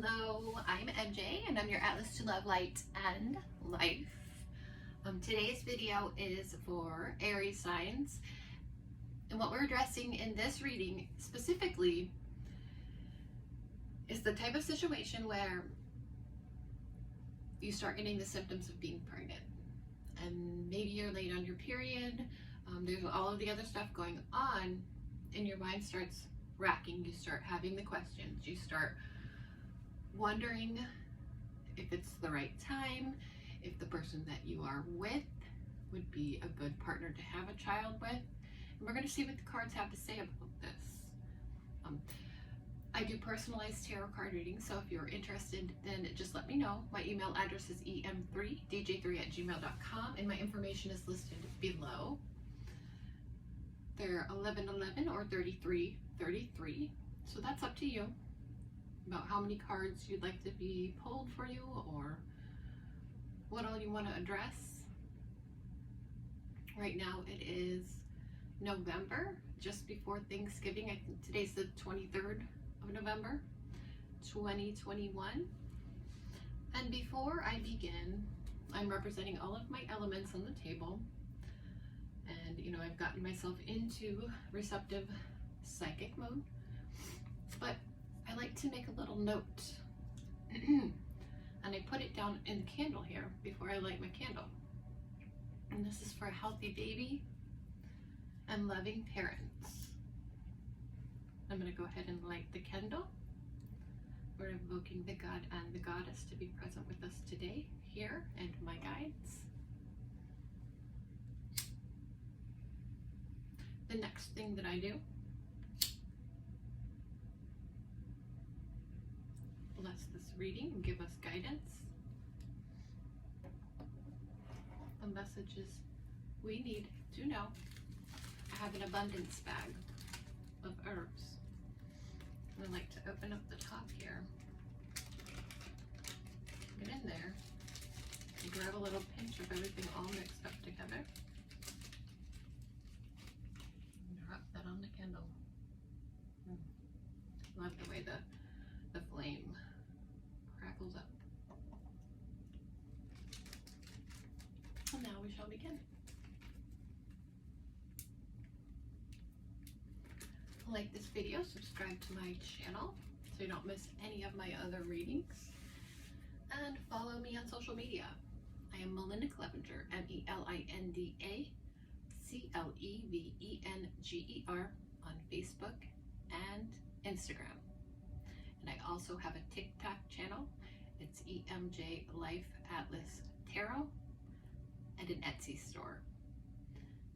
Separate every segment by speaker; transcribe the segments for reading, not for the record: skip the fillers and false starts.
Speaker 1: Hello, I'm MJ and I'm your Atlas to Love, Light, and Life. Today's video is for Aries signs, and what we're addressing in this reading specifically is the type of situation where you start getting the symptoms of being pregnant, and maybe you're late on your period. There's all of the other stuff going on, and your mind starts racking. You start having the questions. You start wondering if it's the right time, if the person that you are with would be a good partner to have a child with. And we're going to see what the cards have to say about this. I do personalized tarot card readings, so if you're interested, then just let me know. My email address is em3dj3@gmail.com, and my information is listed below. They're 1111 or 3333, so that's up to you about how many cards you'd like to be pulled for you or what all you want to address. Right now it is November, just before Thanksgiving. I think today's the 23rd of November, 2021. And before I begin, I'm representing all of my elements on the table. And you know, I've gotten myself into receptive psychic mode, but I like to make a little note and I put it down in the candle here before I light my candle. And this is for a healthy baby and loving parents. I'm going to go ahead and light the candle. We're invoking the God and the Goddess to be present with us today, here, and my guides. The next thing that I do, bless this reading and give us guidance. The messages we need to know. I have an abundance bag of herbs. And I like to open up the top here, get in there, and grab a little pinch of everything all mixed up together. And drop that on the candle. Love the way the flame crackles up. And now we shall begin. Like this video, subscribe to my channel so you don't miss any of my other readings, and follow me on social media. I am Melinda Clevenger, MELINDA CLEVENGER on Facebook and Instagram. And I also have a TikTok channel. It's EMJ Life Atlas Tarot, and an Etsy store,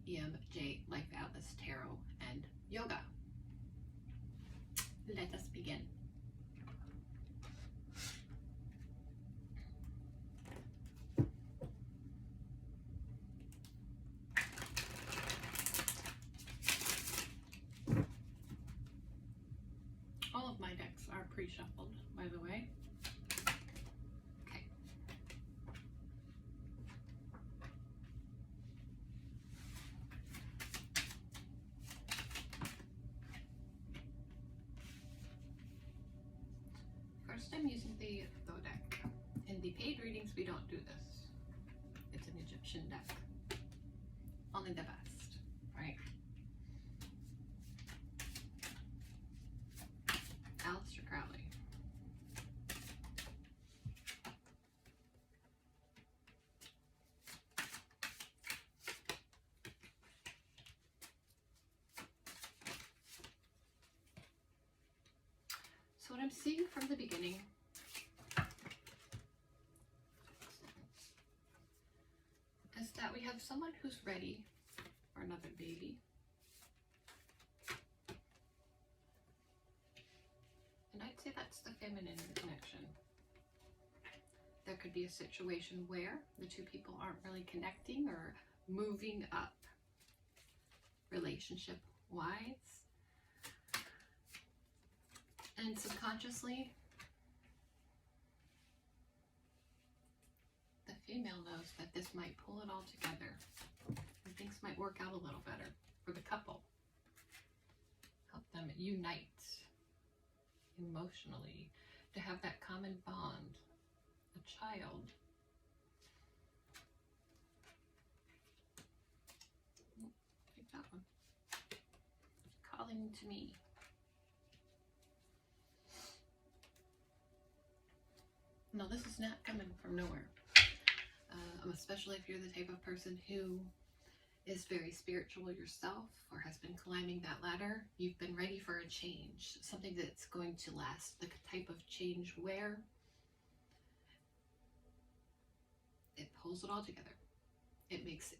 Speaker 1: EMJ Life Atlas Tarot and Yoga. Let us begin. All of my decks are pre-shuffled, by the way. Okay. First, I'm using the Though deck. In the paid readings, we don't do this. It's an Egyptian deck. Only the best, right? Aleister Crowley. So what I'm seeing from the beginning is that we have someone who's ready for another baby. And I'd say that's the feminine connection. There could be a situation where the two people aren't really connecting or moving up relationship-wise. And subconsciously, the female knows that this might pull it all together and things might work out a little better for the couple. Help them unite emotionally, to have that common bond, a child. Take that one. Calling to me. No, this is not coming from nowhere. Especially if you're the type of person who is very spiritual yourself or has been climbing that ladder. You've been ready for a change, something that's going to last. The type of change where it pulls it all together. It makes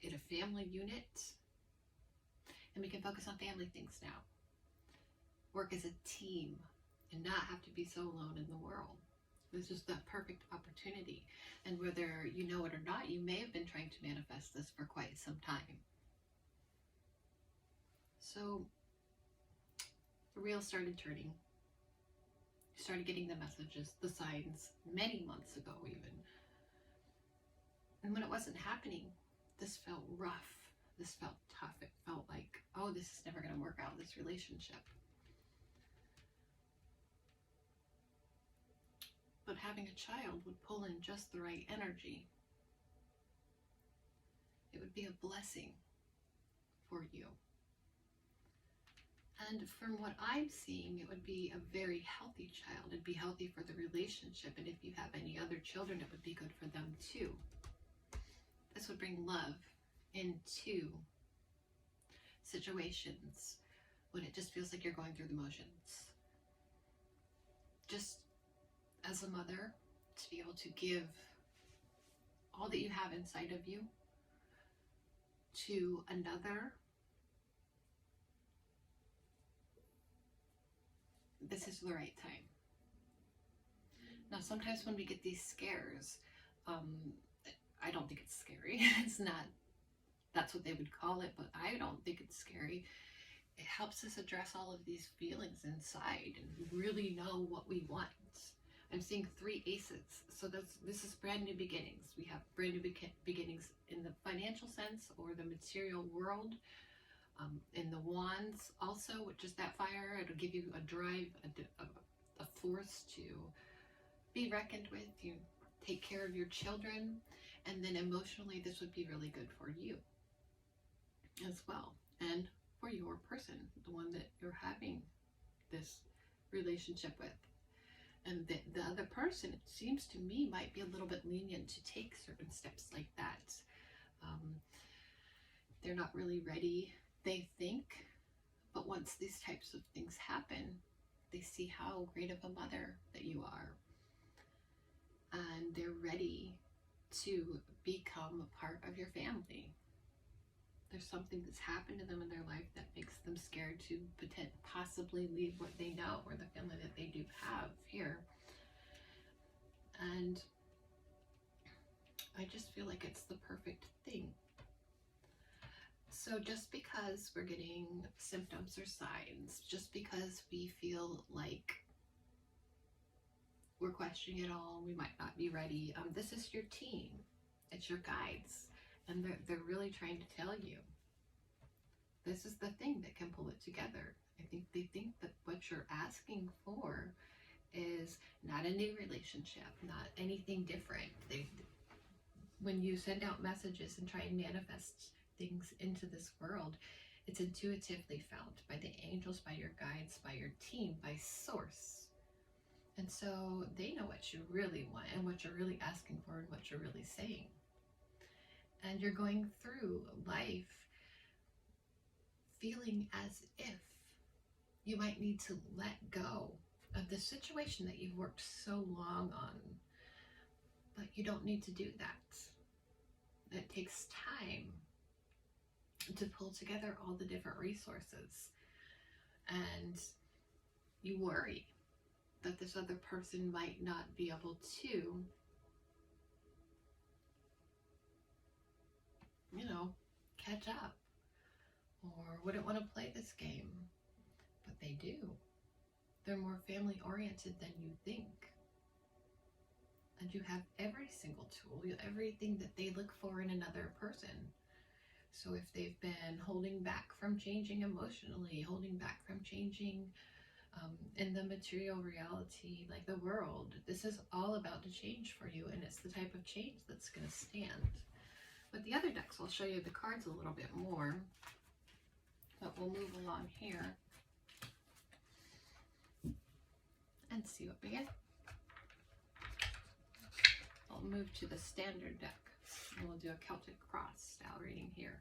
Speaker 1: it a family unit, and we can focus on family things now. Work as a team and not have to be so alone in the world. This is the perfect opportunity. And whether you know it or not, you may have been trying to manifest this for quite some time. So the wheel started turning. You started getting the messages, the signs, many months ago even. And when it wasn't happening, this felt rough. This felt tough. It felt like, oh, this is never going to work out, this relationship. But having a child would pull in just the right energy. It would be a blessing for you. And from what I'm seeing, it would be a very healthy child. It'd be healthy for the relationship. And if you have any other children, it would be good for them too. This would bring love into situations when it just feels like you're going through the motions. Just as a mother, to be able to give all that you have inside of you to another, this is the right time. Now, sometimes when we get these scares, I don't think it's scary. It's not, that's what they would call it, but I don't think it's scary. It helps us address all of these feelings inside and really know what we want. I'm seeing 3 aces. So this is brand new beginnings. We have brand new beginnings in the financial sense or the material world. In the wands also, which is that fire, it'll give you a drive, a force to be reckoned with. You take care of your children. And then emotionally, this would be really good for you as well. And for your person, the one that you're having this relationship with. And the other person, it seems to me, might be a little bit lenient to take certain steps like that. They're not really ready, they think. But once these types of things happen, they see how great of a mother that you are. And they're ready to become a part of your family. There's something that's happened to them in their life that makes them scared to possibly leave what they know or the family that they do have here. And I just feel like it's the perfect thing. So just because we're getting symptoms or signs, just because we feel like we're questioning it all, we might not be ready, this is your team. It's your guides. And they're really trying to tell you, this is the thing that can pull it together. I think they think that what you're asking for is not a new relationship, not anything different. When you send out messages and try and manifest things into this world, it's intuitively felt by the angels, by your guides, by your team, by source. And so they know what you really want and what you're really asking for and what you're really saying. And you're going through life feeling as if you might need to let go of the situation that you've worked so long on. But you don't need to do that. It takes time to pull together all the different resources. And you worry that this other person might not be able to, catch up, or wouldn't want to play this game, but they do. They're more family oriented than you think. And you have every single tool, everything that they look for in another person. So if they've been holding back from changing emotionally, holding back from changing in the material reality, like the world, this is all about to change for you, and it's the type of change that's going to stand. With the other decks, I'll show you the cards a little bit more, but we'll move along here and see what we get. I'll move to the standard deck, and we'll do a Celtic Cross style reading here.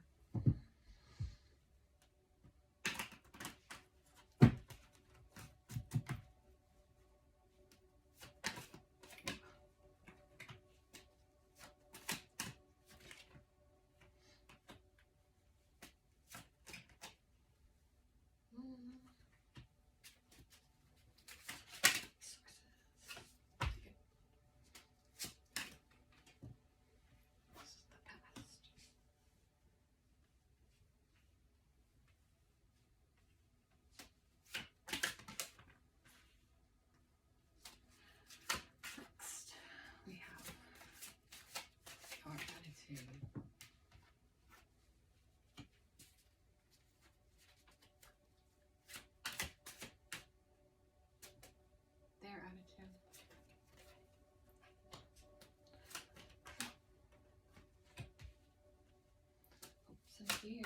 Speaker 1: Here.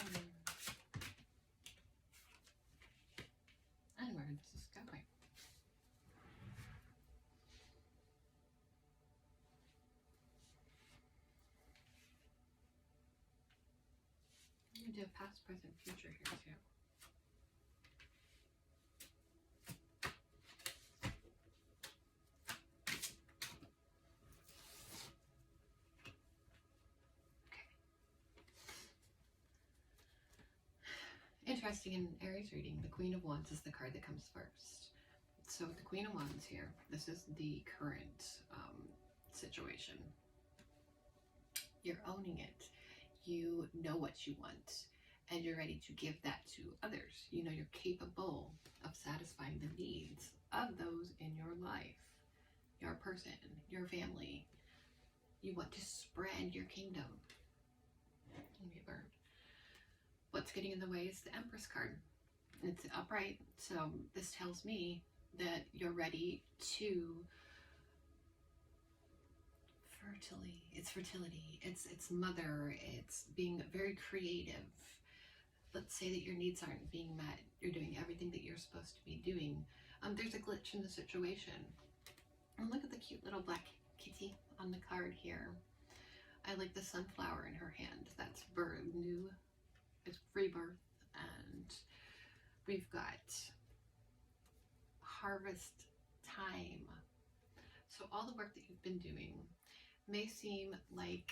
Speaker 1: And where this is going. You do past, present, future here too. Interesting, in Aries reading, the Queen of Wands is the card that comes first. So with the Queen of Wands here, this is the current situation. You're owning it. You know what you want, and you're ready to give that to others. You know you're capable of satisfying the needs of those in your life, your person, your family. You want to spread your kingdom. Let me burn. What's getting in the way is the Empress card. It's upright, so this tells me that you're ready to fertility, it's mother, it's being very creative. Let's say that your needs aren't being met, you're doing everything that you're supposed to be doing. There's a glitch in the situation. And look at the cute little black kitty on the card here. I like the sunflower in her hand. That's birth, new. It's rebirth, and we've got harvest time. So all the work that you've been doing may seem like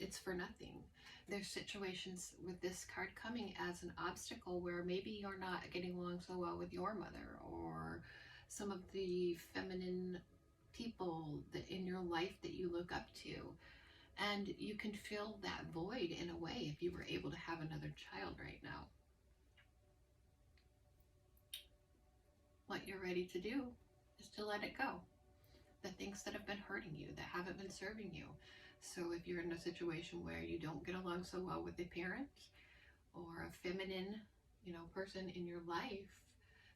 Speaker 1: it's for nothing. There's situations with this card coming as an obstacle where maybe you're not getting along so well with your mother or some of the feminine people that in your life that you look up to. And you can fill that void in a way if you were able to have another child right now. What you're ready to do is to let it go. The things that have been hurting you, that haven't been serving you. So if you're in a situation where you don't get along so well with a parent or a feminine, person in your life,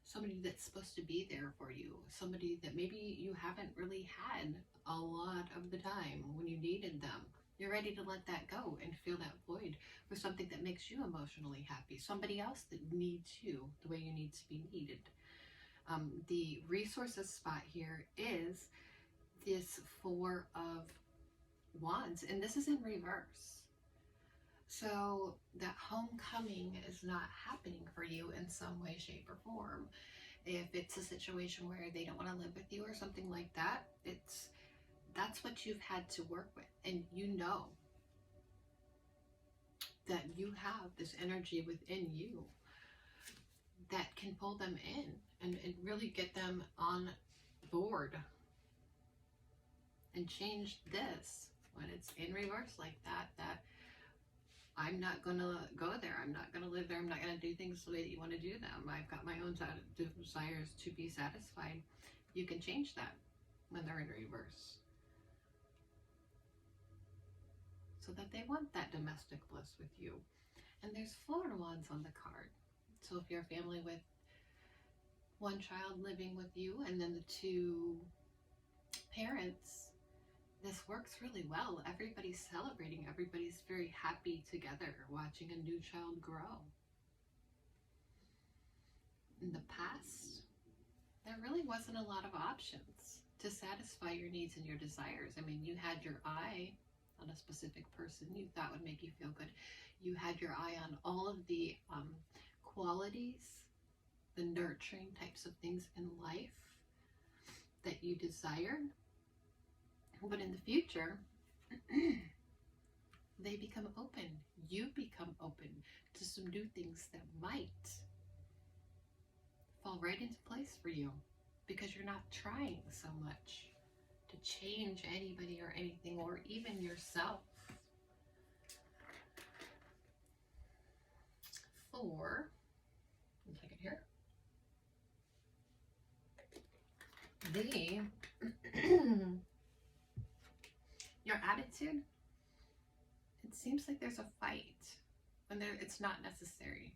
Speaker 1: somebody that's supposed to be there for you, somebody that maybe you haven't really had a lot of the time when you needed them. You're ready to let that go and fill that void with something that makes you emotionally happy, somebody else that needs you the way you need to be needed. The resources spot here is this Four of Wands, and this is in reverse. So that homecoming is not happening for you in some way, shape, or form. If it's a situation where they don't want to live with you or something like that, that's what you've had to work with. And you know that you have this energy within you that can pull them in and really get them on board and change this when it's in reverse like that I'm not going to go there. I'm not going to live there. I'm not going to do things the way that you want to do them. I've got my own desires to be satisfied. You can change that when they're in reverse. So that they want that domestic bliss with you. And there's Four of Wands on the card. So if you're a family with one child living with you and then the two parents, this works really well. Everybody's celebrating. Everybody's very happy together, watching a new child grow. In the past, there really wasn't a lot of options to satisfy your needs and your desires. I mean, you had your eye on a specific person you thought would make you feel good. You had your eye on all of the qualities, the nurturing types of things in life that you desired. But in the future, they become open. You become open to some new things that might fall right into place for you because you're not trying so much to change anybody or anything, or even yourself. 4, one second here. Your attitude, it seems like there's a fight when it's not necessary.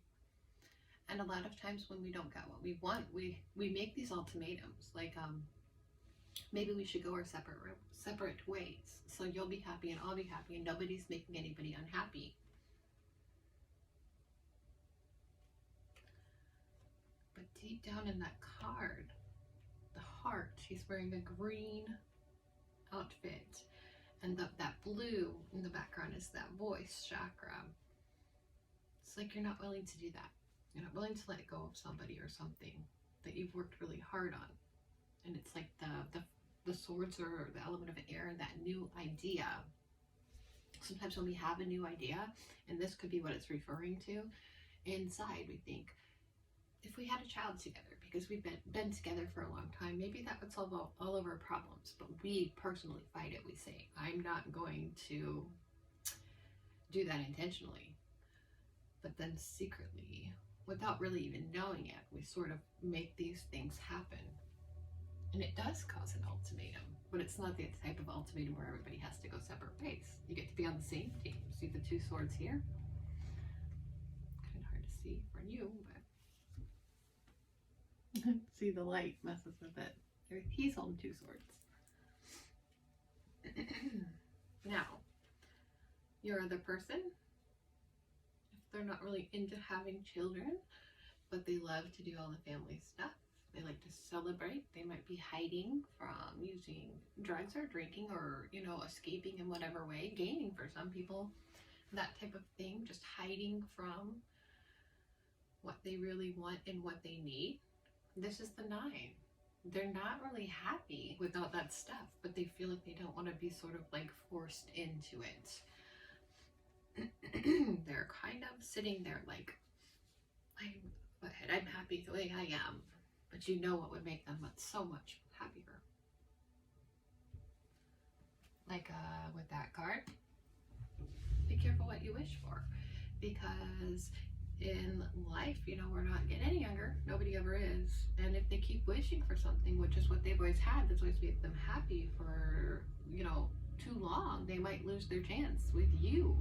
Speaker 1: And a lot of times when we don't get what we want, we make these ultimatums, like maybe we should go our separate ways, so you'll be happy and I'll be happy and nobody's making anybody unhappy. But deep down in that card, the heart, she's wearing a green outfit, and that blue in the background is that voice chakra. It's like you're not willing to do that. You're not willing to let go of somebody or something that you've worked really hard on. And it's like the swords or the element of air, that new idea. Sometimes when we have a new idea, and this could be what it's referring to, inside we think, if we had a child together, because we've been together for a long time, maybe that would solve all of our problems. But we personally fight it. We say, I'm not going to do that intentionally. But then secretly, without really even knowing it, we sort of make these things happen. And it does cause an ultimatum, but it's not the type of ultimatum where everybody has to go separate ways. You get to be on the same team. See the 2 swords here? Kind of hard to see for you, but see, the light messes with it. He's holding 2 swords. Now, your other person, if they're not really into having children, but they love to do all the family stuff, they like to celebrate, they might be hiding from using drugs or drinking or, you know, escaping in whatever way, gaming for some people, that type of thing, just hiding from what they really want and what they need. This is the 9. They're not really happy with all that stuff, but they feel like they don't want to be sort of like forced into it. They're kind of sitting there like, I'm happy the way I am, but you know what would make them so much happier. Like with that card, be careful what you wish for, because in life, you know, we're not getting any younger. Nobody ever is. And if they keep wishing for something, which is what they've always had, that's always made them happy for, you know, too long, they might lose their chance with you.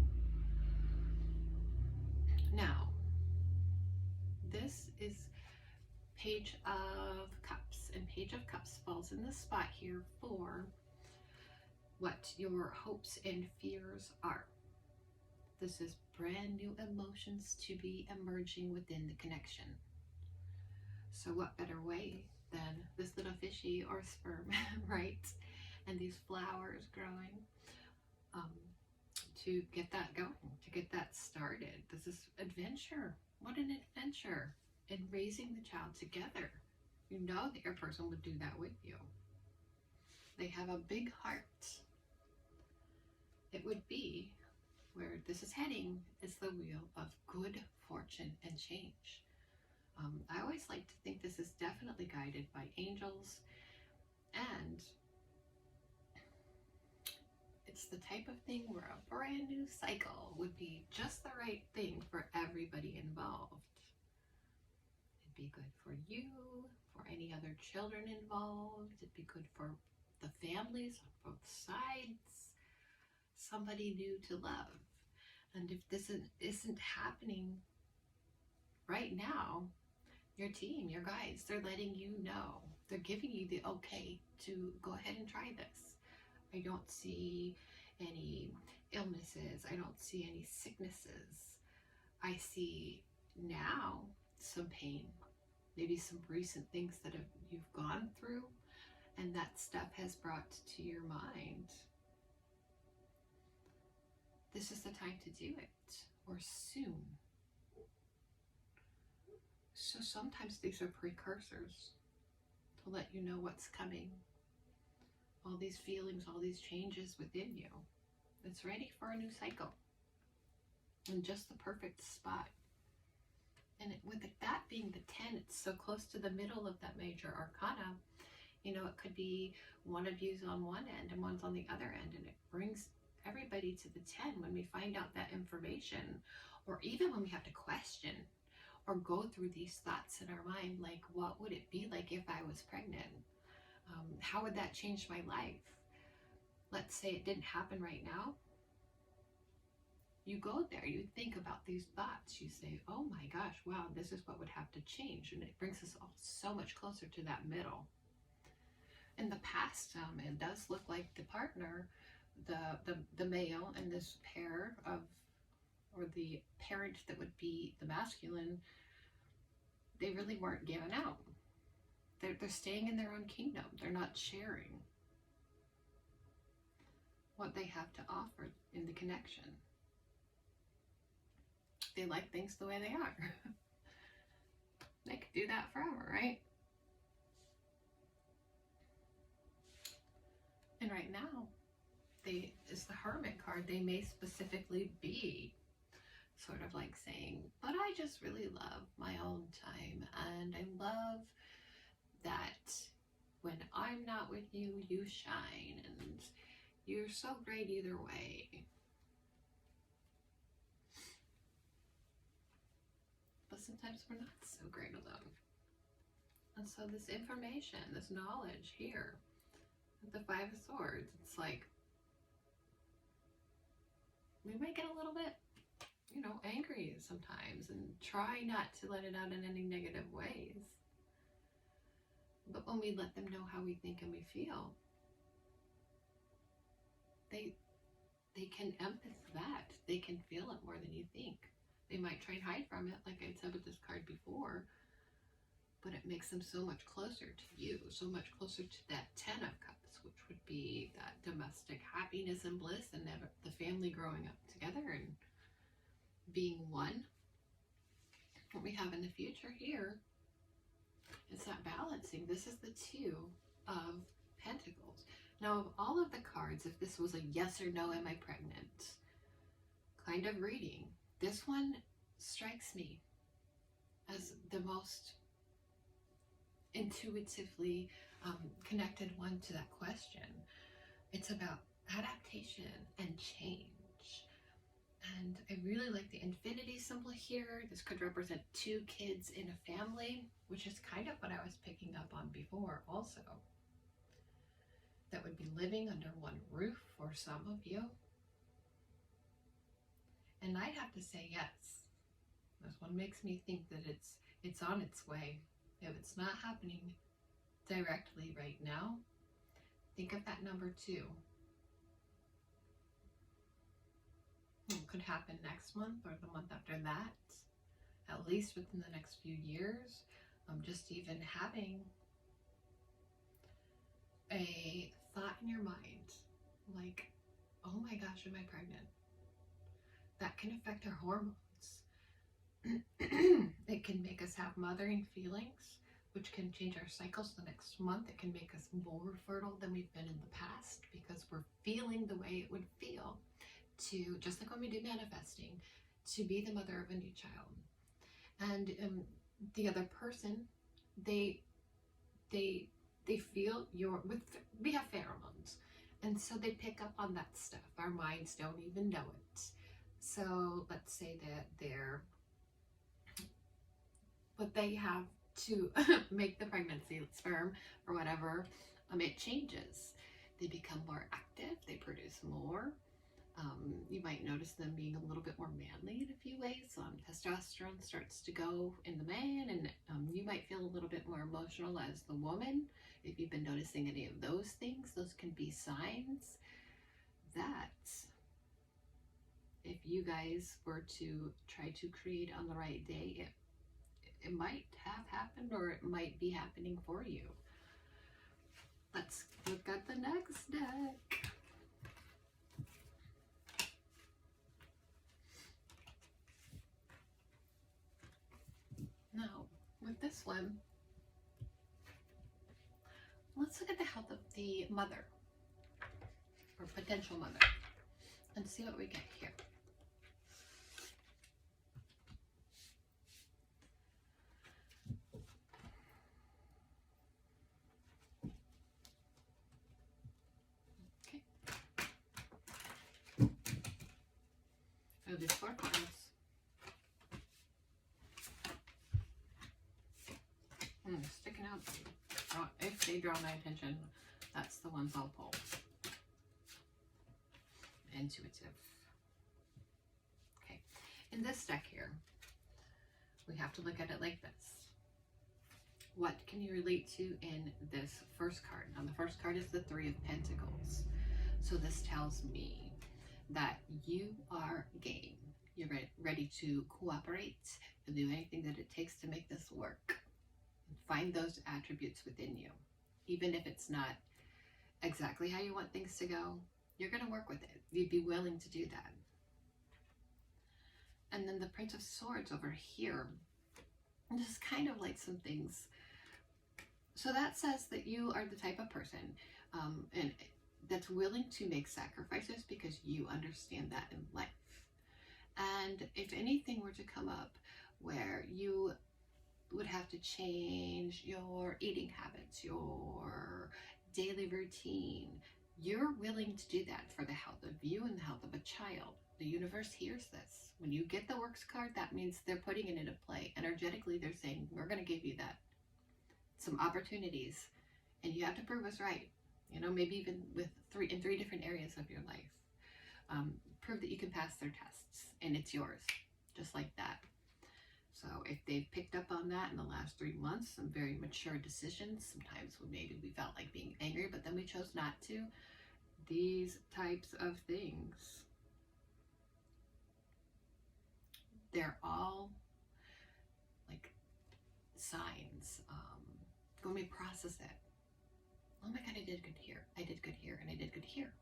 Speaker 1: Now, this is Page of Cups, and Page of Cups falls in this spot here for what your hopes and fears are. This is brand new emotions to be emerging within the connection. So what better way than this little fishy or sperm, right? And these flowers growing to get that going, to get that started. This is adventure. What an adventure in raising the child together. You know that your person would do that with you. They have a big heart. It would be where this is heading is the wheel of good fortune and change. I always like to think this is definitely guided by angels, and it's the type of thing where a brand new cycle would be just the right thing for everybody involved. It'd be good for you, for any other children involved. It'd be good for the families on both sides. Somebody new to love. And if this isn't happening right now, your team, your guides, they're letting you know. They're giving you the okay to go ahead and try this. I don't see any illnesses. I don't see any sicknesses. I see now some pain, maybe some recent things that you've gone through, and that stuff has brought to your mind. This is the time to do it, or soon. So sometimes these are precursors to let you know what's coming. All these feelings, all these changes within you. It's ready for a new cycle. In just the perfect spot. And with that being the 10, it's so close to the middle of that major arcana. You know, it could be one of you's on one end and one's on the other end. And it brings everybody to the 10 when we find out that information. Or even when we have to question or go through these thoughts in our mind. Like, what would it be like if I was pregnant? How would that change my life? Let's say it didn't happen right now. You go there, you think about these thoughts, you say, oh my gosh, wow, this is what would have to change. And it brings us all so much closer to that middle. In the past, it does look like the partner, the male and this pair of, or the parent that would be the masculine, they really weren't giving out. They're staying in their own kingdom. They're not sharing what they have to offer in the connection. They like things the way they are. They could do that forever, right? And right now, it's the Hermit card. They may specifically be sort of like saying, but I just really love my own time. And I love that when I'm not with you, you shine. And you're so great either way. But sometimes we're not so great alone. And so this information, this knowledge here, the Five of Swords, it's like, we might get a little bit, you know, angry sometimes and try not to let it out in any negative ways. But when we let them know how we think and we feel, they can empathize that. They can feel it more than you think. They might try and hide from it, like I said with this card before, but it makes them so much closer to you, so much closer to that 10 of Cups, which would be that domestic happiness and bliss and the family growing up together and being one. What we have in the future here is that balancing. This is the Two of Pentacles. Now, of all of the cards, if this was a yes or no, am I pregnant kind of reading, this one strikes me as the most intuitively connected one to that question. It's about adaptation and change. And I really like the infinity symbol here. This could represent two kids in a family, which is kind of what I was picking up on before also. That would be living under one roof for some of you. And I'd have to say yes. This one makes me think that it's on its way. If it's not happening directly right now, think of that number 2. It could happen next month or the month after that, at least within the next few years. Just even having a thought in your mind, like, oh my gosh, am I pregnant? That can affect our hormones. It can make us have mothering feelings, which can change our cycles the next month. It can make us more fertile than we've been in the past because we're feeling the way it would feel to, just like when we do manifesting, to be the mother of a new child. And the other person, they feel we have pheromones, and so they pick up on that stuff. Our minds don't even know it. So let's say that they have to make the pregnancy sperm or whatever, it changes. They become more active, they produce more, You might notice them being a little bit more manly in a few ways. Testosterone starts to go in the man, and you might feel a little bit more emotional as the woman. If you've been noticing any of those things, those can be signs that if you guys were to try to create on the right day, it might have happened, or it might be happening for you. Let's look at the next deck. Now, with this one, let's look at the health of the mother, or potential mother, and see what we get here. Okay. So there's 4 cards. Sticking out. Oh, if they draw my attention, that's the ones I'll pull. Intuitive. Okay. In this deck here, we have to look at it like this. What can you relate to in this first card? Now, the first card is the 3 of Pentacles. So this tells me that you are game. You're ready to cooperate and do anything that it takes to make this work. Find those attributes within you. Even if it's not exactly how you want things to go, you're going to work with it. You'd be willing to do that. And then the Prince of Swords over here, just kind of like some things. So that says that you are the type of person and that's willing to make sacrifices because you understand that in life. And if anything were to come up where you would have to change your eating habits, your daily routine, you're willing to do that for the health of you and the health of a child. The universe hears this. When you get the works card, that means they're putting it into play. Energetically, they're saying, we're going to give you that. Some opportunities. And you have to prove us right. You know, maybe even with in three different areas of your life. Prove that you can pass their tests. And it's yours. Just like that. So if they've picked up on that in the last 3 months, some very mature decisions, sometimes when maybe we felt like being angry, but then we chose not to. These types of things, they're all like signs. When we process it, oh my God, I did good here. I did good here, and I did good here.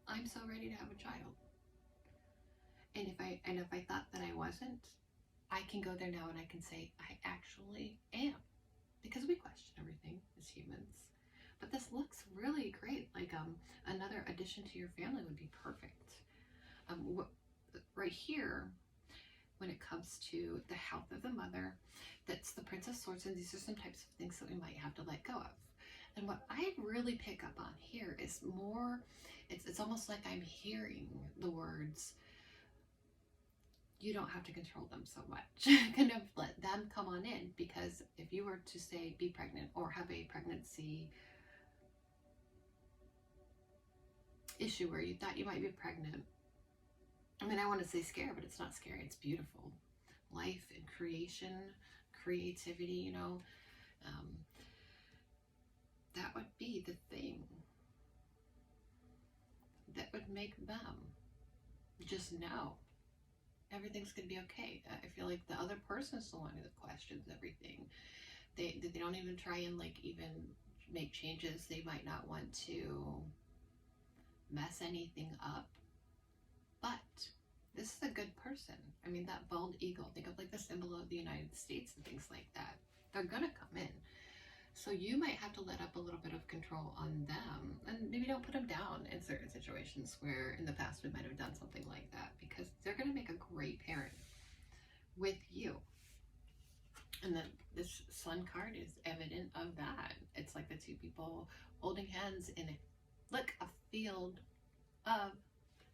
Speaker 1: I'm so ready to have a child. And if I thought that I wasn't, I can go there now and I can say, I actually am. Because we question everything as humans. But this looks really great. Like another addition to your family would be perfect. Right here, when it comes to the health of the mother, that's the Prince of Swords. And these are some types of things that we might have to let go of. And what I really pick up on here is more, it's almost like I'm hearing the words, you don't have to control them so much. Kind of let them come on in, because if you were to say be pregnant or have a pregnancy issue where you thought you might be pregnant, I mean, I want to say scary, but it's not scary. It's beautiful. Life and creation, creativity, you know, that would be the thing that would make them just know everything's going to be okay. I feel like the other person is the one that questions everything. They don't even try and like even make changes. They might not want to mess anything up. But this is a good person. I mean, that bald eagle, think of like the symbol of the United States and things like that. They're going to come in. So you might have to let up a little bit of control on them, and maybe don't put them down in certain situations where in the past we might have done something like that, because they're going to make a great parent with you. And then this Sun card is evident of that. It's like the two people holding hands in a field of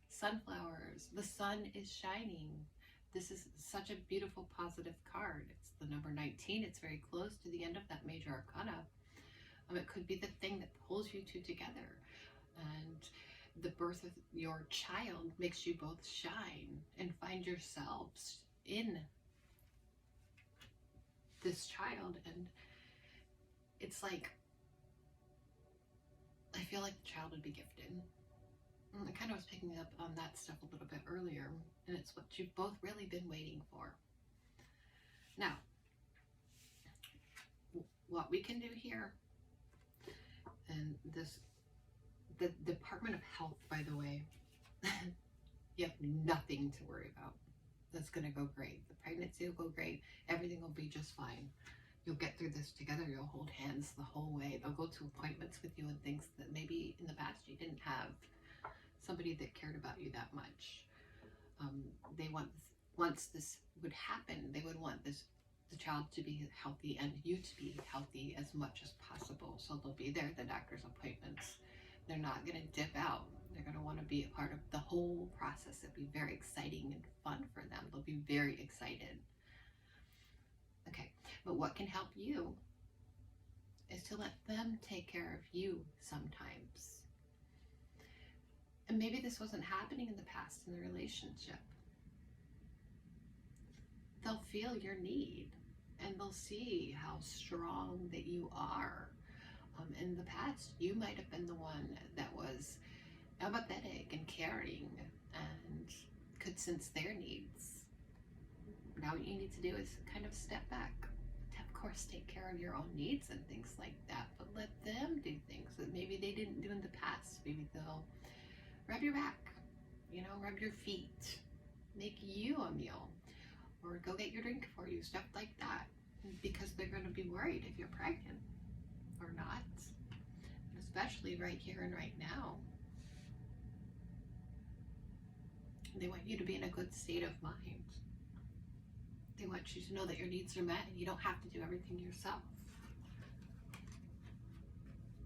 Speaker 1: sunflowers. The sun is shining. This is such a beautiful, positive card. It's the number 19. It's very close to the end of that major arcana. It could be the thing that pulls you two together. And the birth of your child makes you both shine and find yourselves in this child. And it's like, I feel like the child would be gifted. I kind of was picking up on that stuff a little bit earlier, and it's what you've both really been waiting for. Now, what we can do here, and this, the Department of Health, by the way, you have nothing to worry about. That's going to go great. The pregnancy will go great. Everything will be just fine. You'll get through this together. You'll hold hands the whole way. They'll go to appointments with you and things that maybe in the past you didn't have somebody that cared about you that much. They want, once this would happen, they would want the child to be healthy and you to be healthy as much as possible. So they'll be there at the doctor's appointments. They're not going to dip out. They're going to want to be a part of the whole process. It'll be very exciting and fun for them. They'll be very excited. Okay, but what can help you is to let them take care of you sometimes. And maybe this wasn't happening in the past in the relationship. They'll feel your need and they'll see how strong that you are. In the past, you might have been the one that was empathetic and caring and could sense their needs. Now what you need to do is kind of step back. Of course, take care of your own needs and things like that, but let them do things that maybe they didn't do in the past. Maybe they'll rub your back, you know, rub your feet, make you a meal, or go get your drink for you, stuff like that, because they're going to be worried if you're pregnant or not, especially right here and right now. They want you to be in a good state of mind. They want you to know that your needs are met and you don't have to do everything yourself.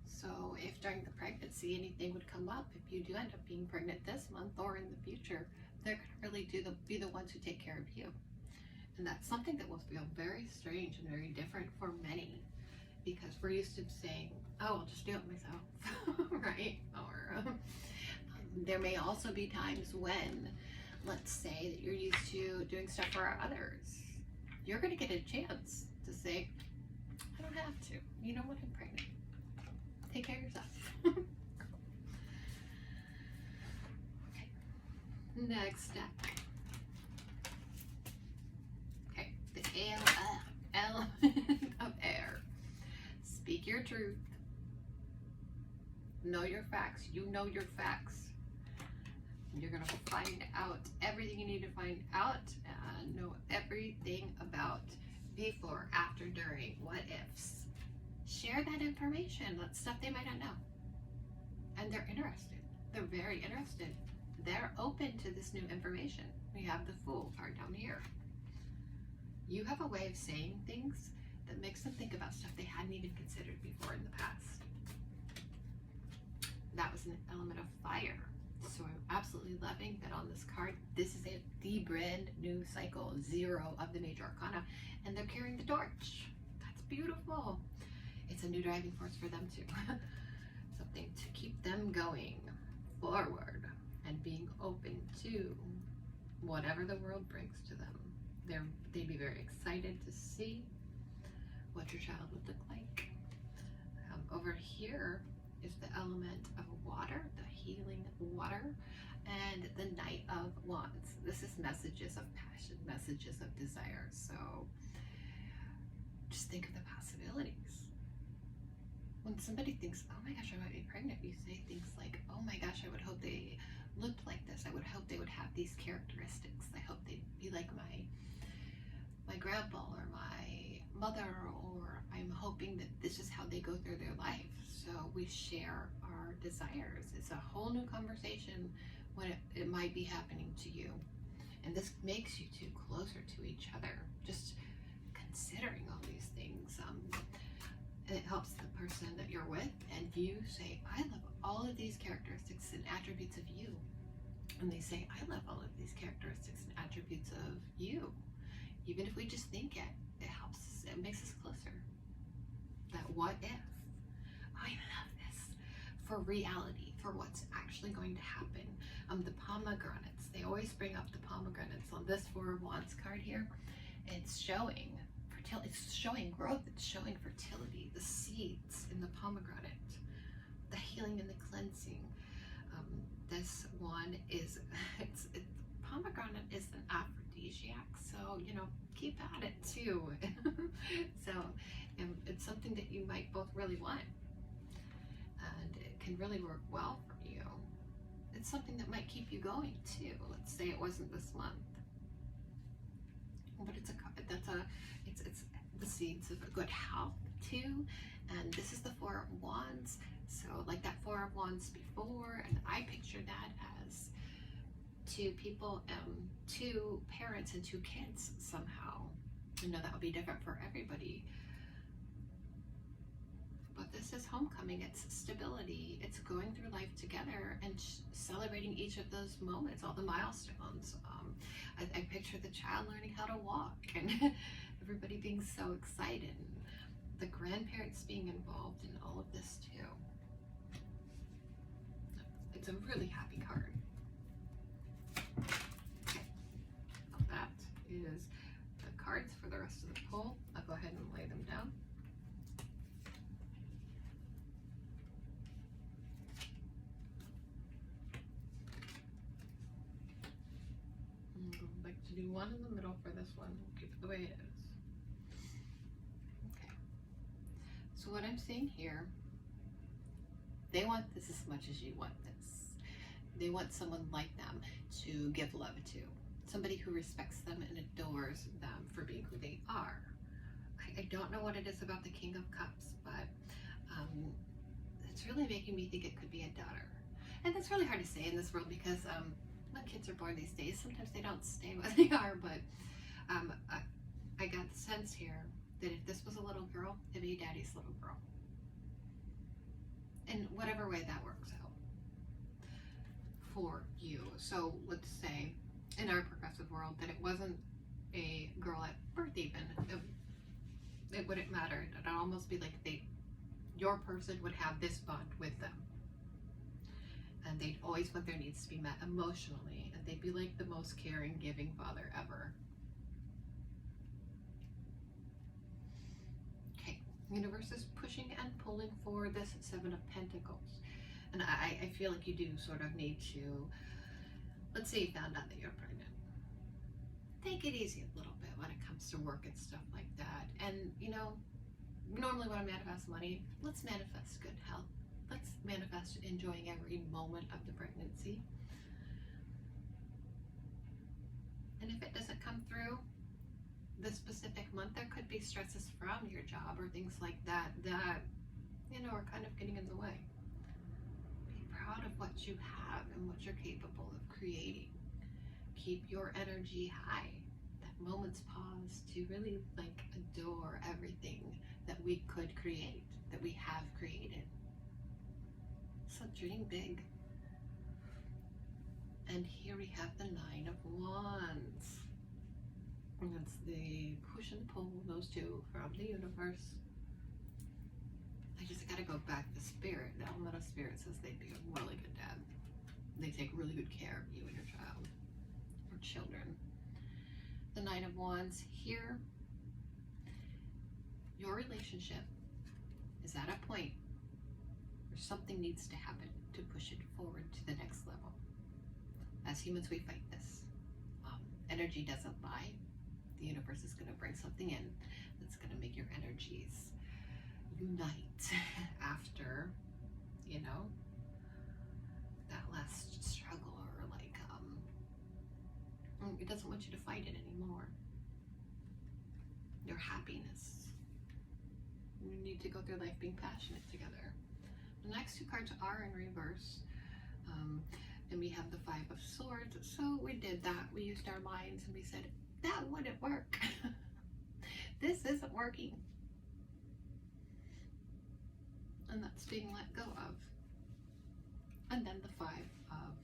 Speaker 1: So if during the pregnancy anything would come up, if you do end up being pregnant this month or in the future, they're going to really be the ones who take care of you. And that's something that will feel very strange and very different for many, because we're used to saying, oh, I'll just do it myself, right? Or there may also be times when, let's say that you're used to doing stuff for others. You're going to get a chance to say, I don't have to. You know what? I'm pregnant. Take care of yourself. Okay. Next step. Okay. The element of air. Speak your truth. Know your facts. You know your facts. You're going to find out everything you need to find out and know everything about before, after, during, what ifs. Share that information. That's stuff they might not know. And they're interested. They're very interested. They're open to this new information. We have the Fool card down here. You have a way of saying things that makes them think about stuff they hadn't even considered before in the past. That was an element of fire. So I'm absolutely loving that on this card. This is the brand new cycle, 0 of the major arcana, and they're carrying the torch. That's beautiful. It's a new driving force for them too. Something to keep them going forward and being open to whatever the world brings to them. They'd be very excited to see what your child would look like. Over here is the element of water, the healing water, and the Knight of Wands. This is messages of passion, messages of desire. So just think of the possibilities. When somebody thinks, oh my gosh, I might be pregnant, you say things like, oh my gosh, I would hope they looked like this. I would hope they would have these characteristics. I hope they'd be like my grandpa or my mother, or I'm hoping that this is how they go through their life. So we share our desires. It's a whole new conversation when it might be happening to you. And this makes you two closer to each other, just considering all these things. And it helps the person that you're with, and you say, I love all of these characteristics and attributes of you. And they say, I love all of these characteristics and attributes of you. Even if we just think it, it helps us, it makes us closer. That what if? I love this. For reality, for what's actually going to happen. The pomegranates, they always bring up the pomegranates on this Four of Wands card here. It's showing fertility, it's showing growth, it's showing fertility, the seeds in the pomegranate, the healing and the cleansing. This one is, pomegranate is an aphrodisiac, so, you know, keep at it too. So it's something that you might both really want, and it can really work well for you. It's something that might keep you going too. Let's say it wasn't this month, but it's the seeds of good health too. And this is the Four of Wands, so like that Four of Wands before, and I picture that as two people, two parents and two kids somehow. I know that would be different for everybody, but this is homecoming, it's stability, it's going through life together and celebrating each of those moments, all the milestones. I picture the child learning how to walk and everybody being so excited, the grandparents being involved in all of this too. It's a really happy card. Okay, that is the cards for the rest of the pull. I'll go ahead and lay them down. I'd like to do one in the middle for this one. We'll keep it the way it is. Okay. So what I'm seeing here, they want this as much as you want this. They want someone like them to give love to. Somebody who respects them and adores them for being who they are. I don't know what it is about the King of Cups, but it's really making me think it could be a daughter. And that's really hard to say in this world because when kids are born these days, sometimes they don't stay where they are, but I got the sense here that if this was a little girl, it'd be daddy's little girl. In whatever way that works out for you. So let's say in our progressive world that it wasn't a girl at birth even. It wouldn't matter. It'd almost be like your person would have this bond with them. And they'd always want their needs to be met emotionally. And they'd be like the most caring, giving father ever. Okay, universe is pushing and pulling for this Seven of Pentacles. And I feel like you do sort of need to, let's say you found out that you're pregnant. Take it easy a little bit when it comes to work and stuff like that. And, you know, normally when I manifest money, let's manifest good health. Let's manifest enjoying every moment of the pregnancy. And if it doesn't come through this specific month, there could be stresses from your job or things like that that, you know, are kind of getting in the way. Be proud of what you have and what you're capable of creating. Keep your energy high. That moment's pause to really like adore everything that we could create, that we have created. So dream big. And here we have the Nine of Wands. And that's the push and pull, those two from the universe. I just gotta go back to spirit. The element of spirit says they'd be a really good dad. They take really good care of you and your child or children. The Nine of Wands here. Your relationship is at a point where something needs to happen to push it forward to the next level. As humans, we fight this. Energy doesn't lie. The universe is going to bring something in that's going to make your energies unite after, you know, that last struggle, or like, it doesn't want you to fight it anymore. Your happiness. You need to go through life being passionate together. The next two cards are in reverse. And we have the Five of Swords. So we did that. We used our minds and we said, that wouldn't work. This isn't working. And that's being let go of. And then the Five of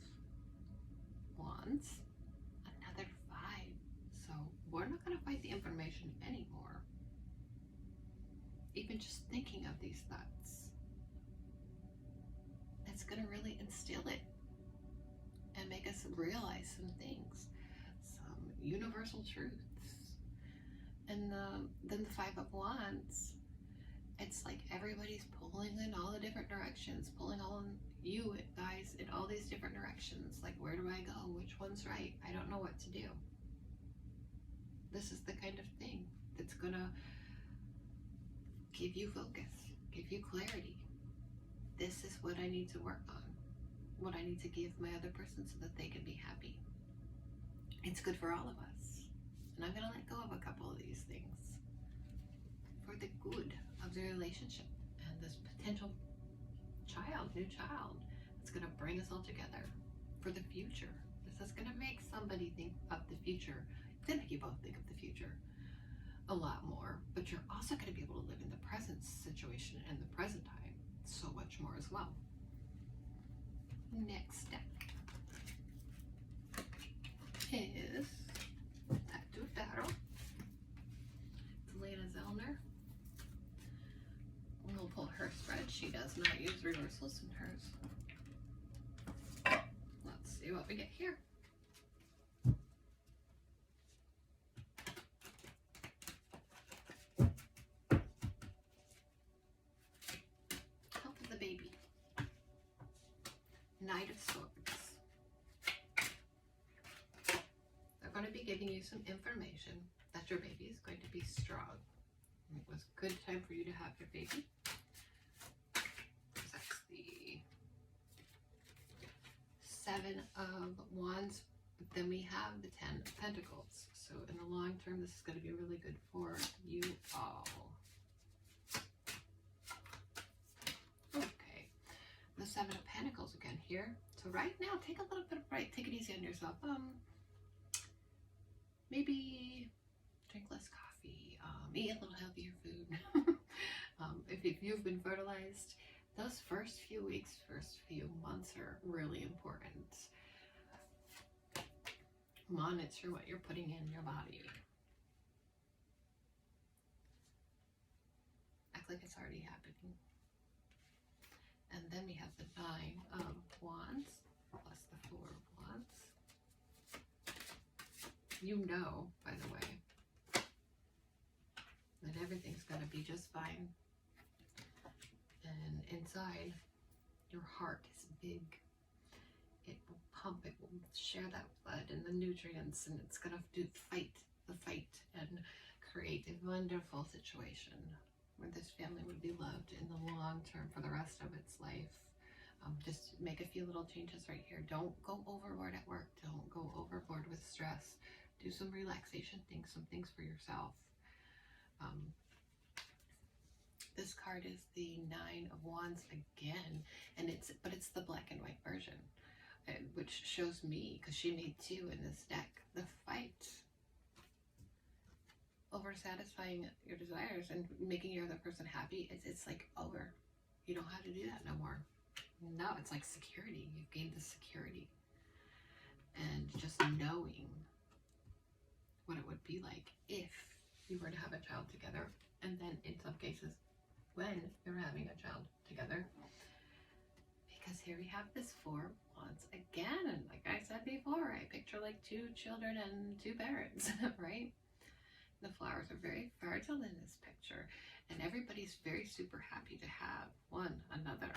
Speaker 1: Wands. Another five. So we're not going to fight the information anymore. Even just thinking of these thoughts, it's going to really instill it and make us realize some things, some universal truths. And then the Five of Wands, it's like everybody's pulling in all the different directions, pulling all in you guys in all these different directions. Like, where do I go? Which one's right? I don't know what to do. This is the kind of thing that's gonna give you focus, give you clarity. This is what I need to work on, what I need to give my other person so that they can be happy. It's good for all of us. And I'm gonna let go of a couple of these things for the good of the relationship and this potential child, new child, that's gonna bring us all together for the future. This is gonna make somebody think of the future. It's gonna make you both think of the future a lot more, but you're also gonna be able to live in the present situation and the present time so much more as well. Next step is Untitled Chapter. It's Lena Zellner. We'll pull her spread. She does not use reversals in hers. Let's see what we get here. Health of the baby. Knight of Swords. They're going to be giving you some information that your baby is going to be strong. It was a good time for you to have your baby. That's the Seven of Wands. Then we have the Ten of Pentacles. So in the long term, this is going to be really good for you all. Okay. The Seven of Pentacles again here. So right now, take a little bit of break. Take it easy on yourself. Maybe drink less coffee. Eat a little healthier food. If you've been fertilized, those first few weeks, first few months are really important. Monitor what you're putting in your body. Act like it's already happening. And then we have the Nine of Wands plus the Four of Wands. You know, by the way, that everything's going to be just fine. And inside, your heart is big. It will pump, it will share that blood and the nutrients, and it's going to fight the fight and create a wonderful situation where this family would be loved in the long term for the rest of its life. Just make a few little changes right here. Don't go overboard at work. Don't go overboard with stress. Do some relaxation things, some things for yourself. This card is the Nine of Wands again, and it's the black and white version, which shows me, because she made two in this deck, the fight over satisfying your desires and making your other person happy. It's like over. You don't have to do that no more. No, it's like security. You've gained the security, and just knowing what it would be like if you were to have a child together, and then in some cases when you're having a child together. Because here we have this Four of Wands again, and like I said before, I picture like two children and two parents, right? The flowers are very fertile in this picture, and everybody's very super happy to have one another.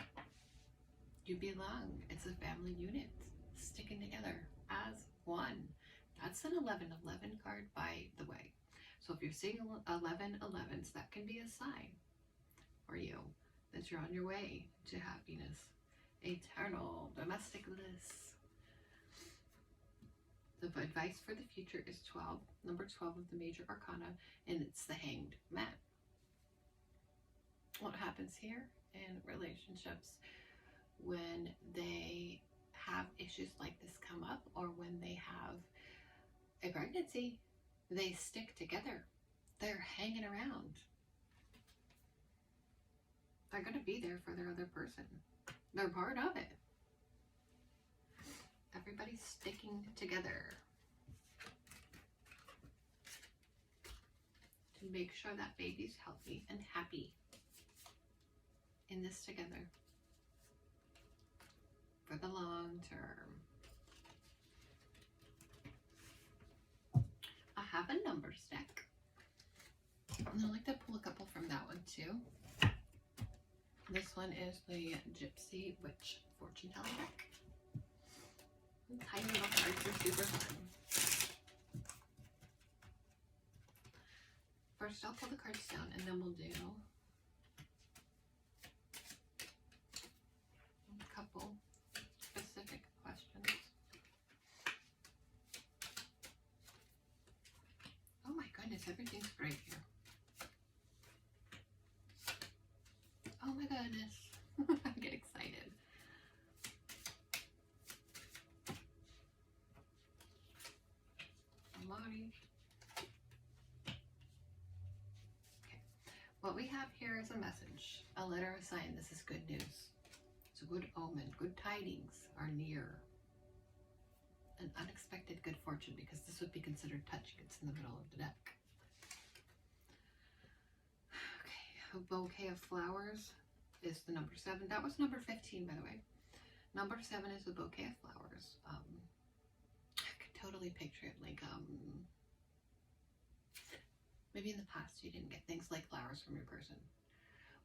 Speaker 1: You belong. It's a family unit sticking together as one. That's an 11-11 card, by the way. So if you're seeing 11-11s, that can be a sign for you that you're on your way to happiness, eternal domestic bliss. The advice for the future is 12, number 12 of the major arcana, and it's the Hanged Man. What happens here in relationships when they have issues like this come up, or when they have a pregnancy, they stick together. They're hanging around. They're going to be there for their other person. They're part of it. Everybody's sticking together to make sure that baby's healthy and happy in this together. for the long term. I have a numbers deck. And I like to pull a couple from that one too. This one is the Gypsy Witch Fortune Telling deck. Tiny little cards are super fun. First, I'll pull the cards down and then we'll do a couple specific questions. Oh my goodness, everything's great here. Oh my goodness, I get excited. Marty. Okay, what we have here is a message, a letter, a sign. This is good news. It's a good omen. Good tidings are near. An unexpected good fortune, because this would be considered touching. It's in the middle of the deck. A Bouquet of Flowers is the number 7. That was number 15, by the way. Number 7 is a Bouquet of Flowers. I could totally picture it like, maybe in the past you didn't get things like flowers from your person.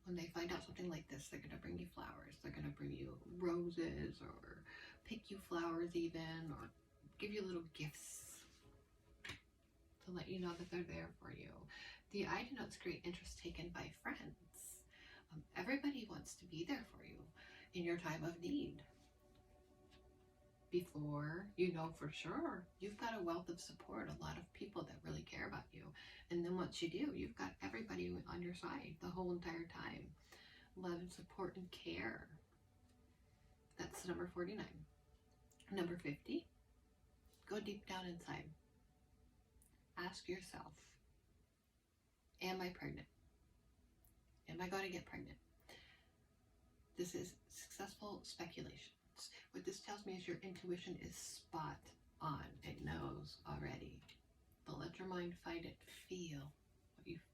Speaker 1: When they find out something like this, they're going to bring you flowers. They're going to bring you roses, or pick you flowers even, or give you little gifts to let you know that they're there for you. The eye denotes great interest taken by friends. Everybody wants to be there for you in your time of need. Before you know for sure, you've got a wealth of support, a lot of people that really care about you. And then once you do, you've got everybody on your side the whole entire time. Love and support and care. That's number 49. Number 50, go deep down inside. Ask yourself, am I pregnant? Am I going to get pregnant? This is successful speculations. What this tells me is your intuition is spot on. It knows already. But let your mind find it. Feel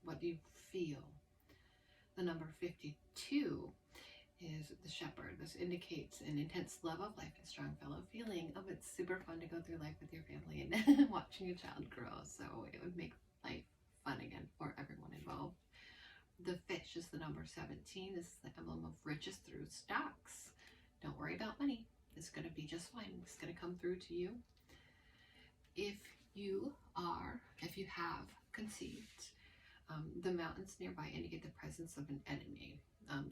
Speaker 1: what you feel. The number 52 is the Shepherd. This indicates an intense love of life, a strong fellow feeling. Oh, it's super fun to go through life with your family and watching your child grow. So it would make life fun again for everyone involved. The Fish is the number 17. This is the emblem of riches through stocks. Don't worry about money. It's going to be just fine. It's going to come through to you. If you have conceived, the mountains nearby indicate the presence of an enemy.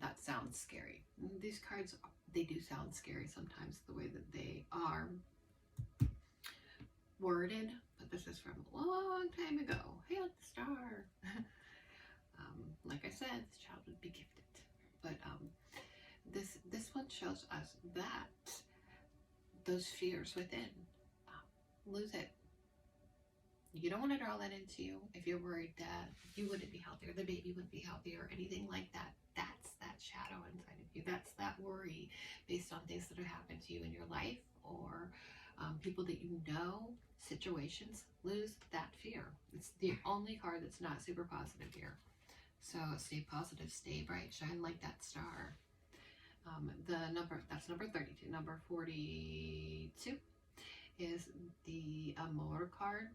Speaker 1: That sounds scary. These cards, they do sound scary sometimes, the way that they are worded, but this is from a long time ago. Hail the star. Like I said, this child would be gifted. But this one shows us that those fears within, lose it. You don't want to draw that into you. If you're worried that you wouldn't be healthy, or the baby wouldn't be healthy, or anything like that, that's that shadow inside of you. That's that worry based on things that have happened to you in your life, or people that you know, situations. Lose that fear. It's the only card that's not super positive here. So stay positive, stay bright, shine like that star. That's number 32. Number 42 is the Amor card.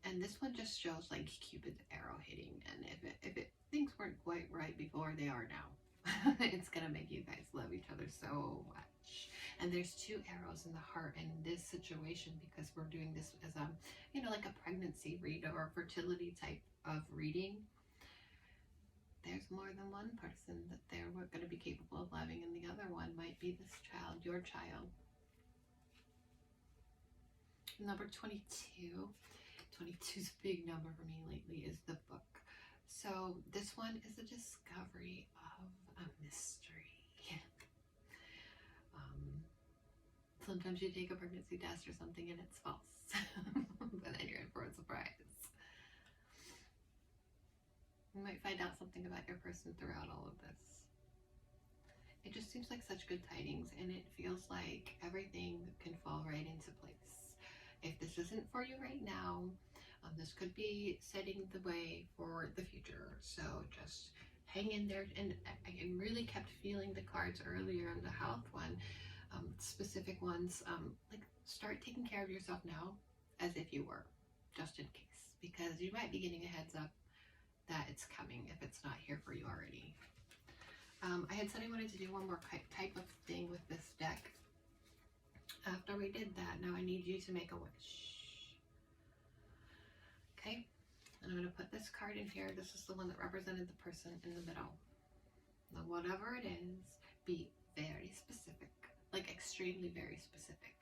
Speaker 1: And this one just shows like Cupid's arrow hitting. And if things weren't quite right before, they are now. It's going to make you guys love each other so much. And there's 2 arrows in the heart in this situation, because we're doing this as a, like a pregnancy read or a fertility type of reading. There's more than one person that they're going to be capable of loving, and the other one might be this child, your child. Number 22. 22's a big number for me lately, is the Book. So this one is a discovery of a mystery. Sometimes you take a pregnancy test or something and it's false, but then you're in for a surprise. You might find out something about your person throughout all of this. It just seems like such good tidings, and it feels like everything can fall right into place. If this isn't for you right now, this could be setting the way for the future. So just hang in there. And I really kept feeling the cards earlier in the health one. specific ones. Like, start taking care of yourself now as if you were, just in case, because you might be getting a heads up that it's coming if it's not here for you already. I had said I wanted to do one more type of thing with this deck. After we did that, now I need you to make a wish. Okay, and I'm going to put this card in here. This is the one that represented the person in the middle. Now, whatever it is, be very specific, like extremely very specific.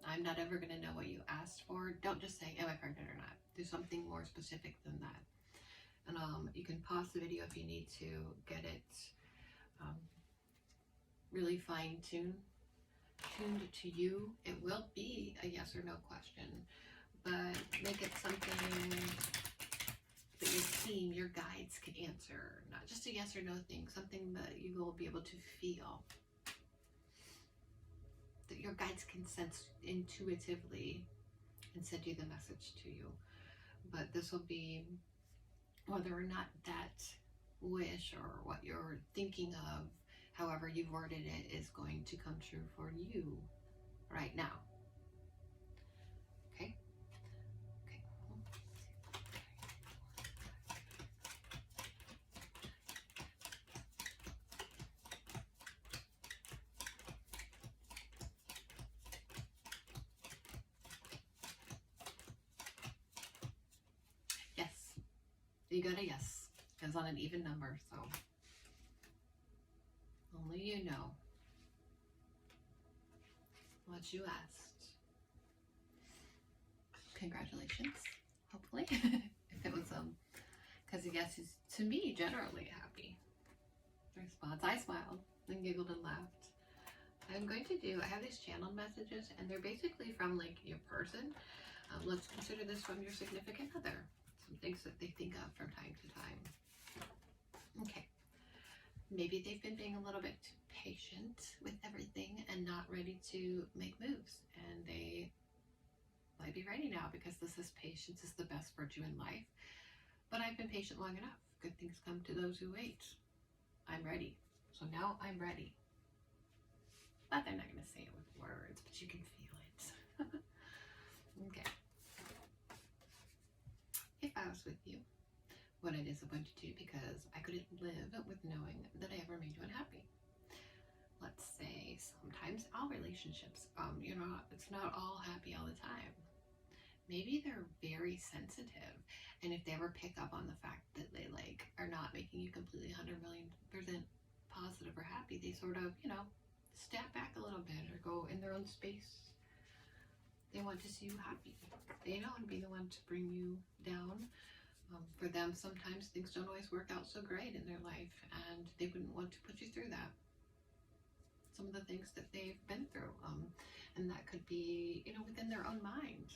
Speaker 1: I'm not ever going to know what you asked for. Don't just say, am I pregnant or not? Do something more specific than that. And you can pause the video if you need to get it really fine-tuned to you. It will be a yes or no question, but make it something that your team, your guides can answer. Not just a yes or no thing, something that you will be able to feel, that your guides can sense intuitively and send you the message to you. But this will be whether or not that wish or what you're thinking of, however you've worded it, is going to come true for you right now. Okay? Okay. Yes. You got a yes. It's on an even number, so only you know what you asked. Congratulations, hopefully. If it was because a yes is, to me, generally happy response. I smiled and giggled and laughed. I'm going to do, I have these channeled messages, and they're basically from like your person. Let's consider this from your significant other. Some things that they think of from time to time. Okay. Maybe they've been being a little bit too patient with everything and not ready to make moves. And they might be ready now, because this is patience is the best virtue in life. But I've been patient long enough. Good things come to those who wait. I'm ready. So now I'm ready. But they're not going to say it with words, but you can feel it. Okay. If I was with you, what it is I'm going to do, because I couldn't live with knowing that I ever made you unhappy. Let's say sometimes all relationships, it's not all happy all the time. Maybe they're very sensitive, and if they ever pick up on the fact that they are not making you completely 100,000,000% positive or happy, they sort of, step back a little bit or go in their own space. They want to see you happy. They don't want to be the one to bring you down. For them, sometimes things don't always work out so great in their life, and they wouldn't want to put you through that. Some of the things that they've been through, and that could be, within their own mind.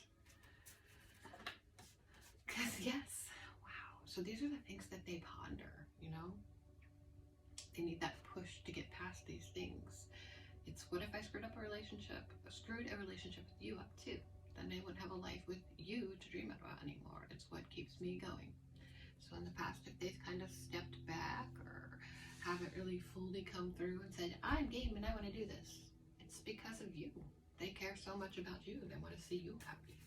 Speaker 1: Because, yes, wow. So these are the things that they ponder, They need that push to get past these things. It's, what if I screwed a relationship with you up too? Then I wouldn't have a life with you to dream about anymore. It's what keeps me going. So in the past, if they've kind of stepped back or haven't really fully come through and said, I'm game and I want to do this, it's because of you. They care so much about you. They want to see you happy.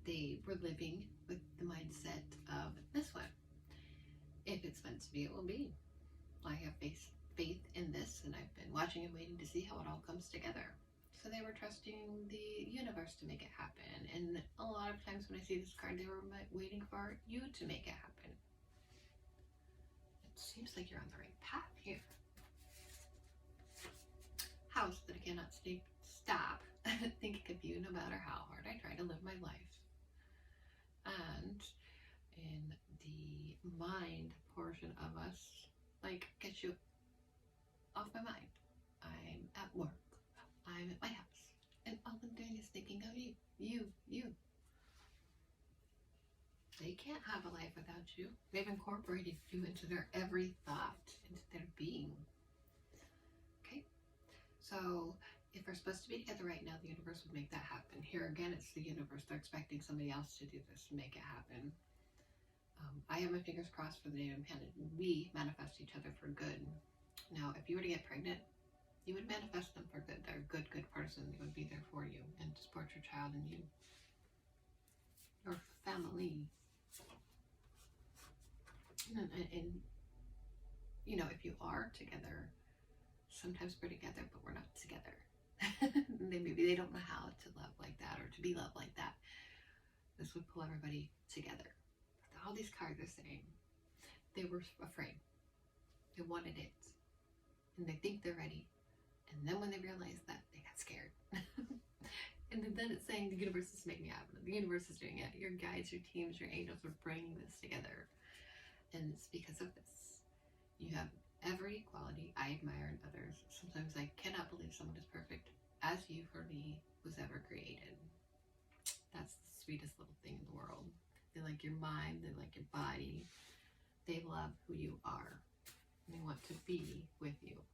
Speaker 1: They were living with the mindset of this one. If it's meant to be, it will be. I have faith in this, and I've been watching and waiting to see how it all comes together. So they were trusting the universe to make it happen. And a lot of times when I see this card, they were waiting for you to make it happen. It seems like you're on the right path here. House that I cannot stop thinking of you no matter how hard I try to live my life. And in the mind portion of us, get you off my mind. I'm at work. I'm at my house, and all I'm doing is thinking of you. They can't have a life without you. They've incorporated you into their every thought, into their being. Okay? So, if we're supposed to be together right now, the universe would make that happen. Here again, it's the universe. They're expecting somebody else to do this, make it happen. I have my fingers crossed for the day we manifest each other for good. Now, if you were to get pregnant, You would manifest them for good. They're a good, good person. They would be there for you and support your child and you. Your family. And you know, if you are together, sometimes we're together, but we're not together. Maybe they don't know how to love like that or to be loved like that. This would pull everybody together. All these cards are saying they were afraid. They wanted it. And they think they're ready. And then when they realize that, they got scared. And then it's saying the universe is making it happen. The universe is doing it. Your guides, your teams, your angels are bringing this together. And it's because of this. You have every quality I admire in others. Sometimes I cannot believe someone as perfect as you, for me, was ever created. That's the sweetest little thing in the world. They like your mind. They like your body. They love who you are. And they want to be with you.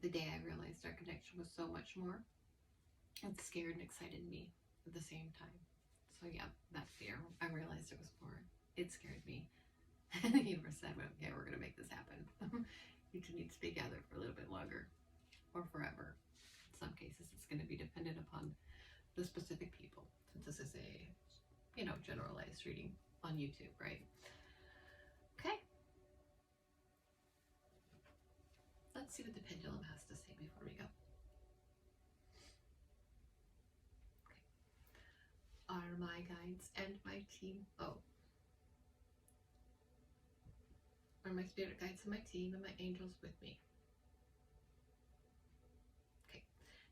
Speaker 1: The day I realized our connection was so much more, it scared and excited me at the same time. So yeah, that fear, I realized it was more. It scared me. And the universe said, okay, we're going to make this happen. You two need to be together for a little bit longer or forever. In some cases, it's going to be dependent upon the specific people. Since this is a, you know, generalized reading on YouTube, right? Okay. Let's see what the pendulum has to say before we go. Okay. Are my guides and my team, are my spirit guides and my team and my angels with me? Okay.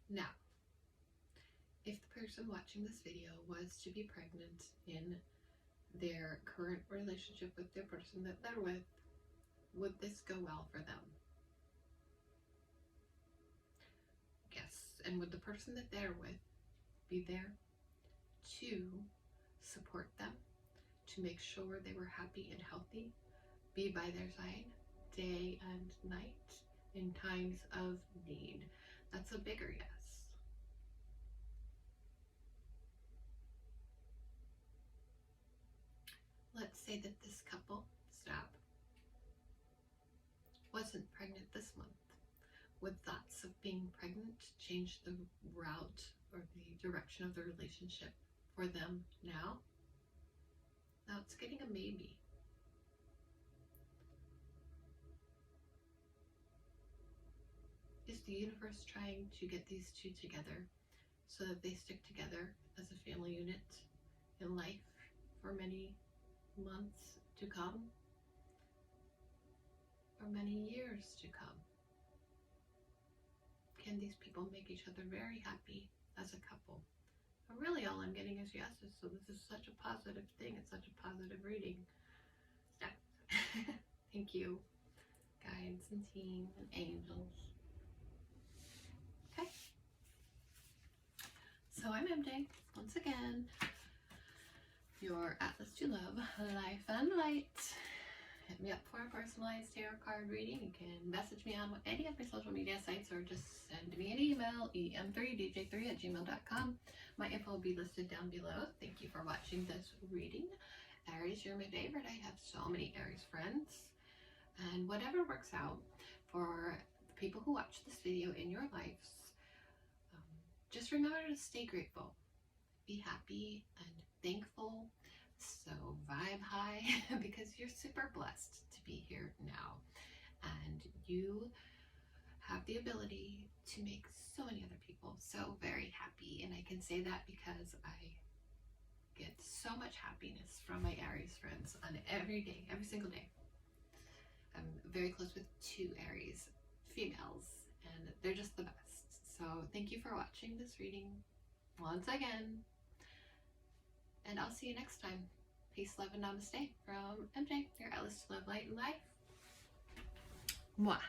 Speaker 1: Now, if the person watching this video was to be pregnant in their current relationship with their person that they're with, would this go well for them? Yes. And would the person that they're with be there to support them, to make sure they were happy and healthy, be by their side day and night in times of need? That's a bigger yes. Let's say that this couple, wasn't pregnant this month. Would thoughts of being pregnant change the route or the direction of the relationship for them now? Now it's getting a maybe. Is the universe trying to get these two together so that they stick together as a family unit in life for many months to come? Or many years to come? Can these people make each other very happy as a couple? And really all I'm getting is yeses, so this is such a positive thing. It's such a positive reading. Thank you, guides and team and angels. Okay. So I'm MJ, once again, your Atlas to Love, Life and Light. Hit me up for a personalized tarot card reading. You can message me on any of my social media sites or just send me an email, em3dj3@gmail.com. My info will be listed down below. Thank you for watching this reading. Aries, you're my favorite. I have so many Aries friends. And whatever works out for the people who watch this video in your lives, just remember to stay grateful. Be happy and thankful. So vibe high because you're super blessed to be here now. And you have the ability to make so many other people so very happy. And I can say that because I get so much happiness from my Aries friends on every day, every single day. I'm very close with 2 Aries females and they're just the best. So thank you for watching this reading once again. And I'll see you next time. Peace, love, and namaste from MJ, your Atlas to Love, Light, and Life. Mwah.